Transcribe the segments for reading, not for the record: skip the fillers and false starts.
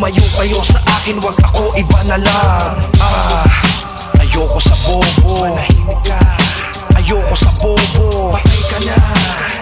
lumayo kayo sa akin, wag ako, iba na lang. Ayoko sa bobo, manahimik ka. Ayoko sa bobo, patay ka na.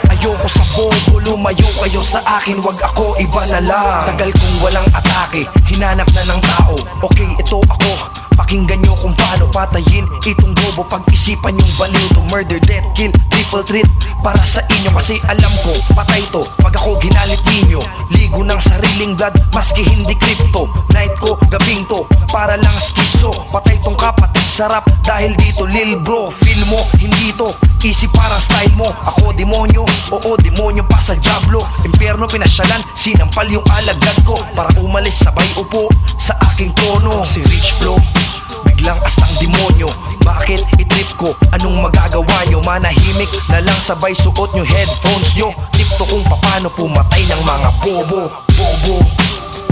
Ayoko sa bobo, lumayo kayo sa akin, wag ako, iba na lang. Tagal kong walang atake, hinanap na ng tao. Okay, ito ako, pakinggan nyo kung paano patayin itong bobo. Pag-isipan yung baliw to, murder, death, kill, triple treat para sa inyo. Kasi alam ko, patay to pag ako ginalit ninyo. Ligo ng sariling blood, maski hindi crypto. Night ko, gabing to, para lang skitso. Patay tong kapatid, sarap dahil dito. Lil bro, feel mo, hindi to easy parang style mo. Ako demonyo, oo demonyo pa sa diablo. Impyerno pinasyalan, sinampal yung alagad ko para umalis sabay upo sa aking trono. Si Rich Flow, biglang astang demonyo. Bakit itrip ko? Anong magagawa nyo? Manahimik na lang, sabay suot nyo headphones nyo. Tip to kung paano pumatay ng mga bobo. Bobo,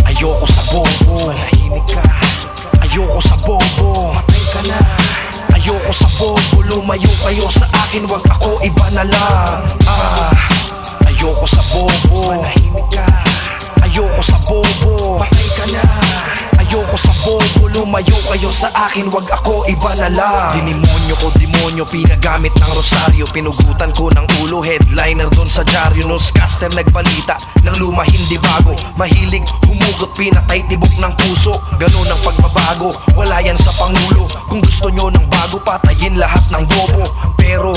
ayoko sa bobo, manahimik ka. Ayoko sa bobo, patay ka na. Ayoko sa bobo, lumayo kayo sa akin, wag ako, iba na lang. Ayoko sa bobo, manahimik ka. Ayoko sa bobo, patay ka na. Ayoko sa bobo, lumayo kayo sa akin, wag ako, iba na lang. Dinimonyo ko, demonyo, pinagamit ng rosaryo. Pinugutan ko ng ulo, headliner doon sa dyaryo. Newscaster nagbalita ng luma, hindi bago. Mahilig humugot, pinatay tibok ng puso. Ganun ang pagbabago, wala yan sa Pangulo. Kung gusto nyo ng bago, patayin lahat ng bobo. Pero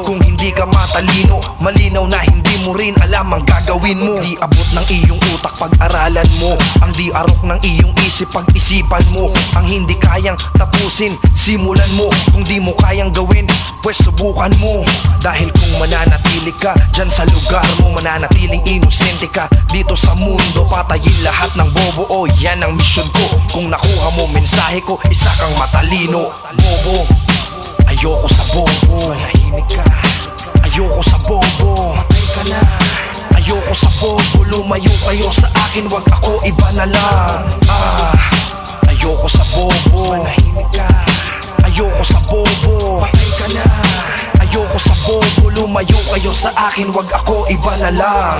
kung hindi ka matalino, malinaw na hindi mo rin alam ang gagawin mo. Di abot ng iyong utak pag-aralan mo, ang di arok ng iyong isip pag-isipan mo. Ang hindi kayang tapusin, simulan mo. Kung di mo kayang gawin, pues subukan mo. Dahil kung mananatili ka dyan sa lugar mo, mananatiling inosente ka dito sa mundo. Patayin lahat ng bobo, oh yan ang misyon ko. Kung nakuha mo mensahe ko, isa kang matalino. Bobo, ayoko sa bobo, manahimik ka. Ayoko sa bobo, patay ka na. Ayoko sa bobo, lumayo kayo sa akin, wag ako, iba na lang. Ayoko sa bobo, manahimik ka. Ayoko sa bobo, patay ka na. Ayoko sa bobo, lumayo kayo sa akin, wag ako, iba na lang.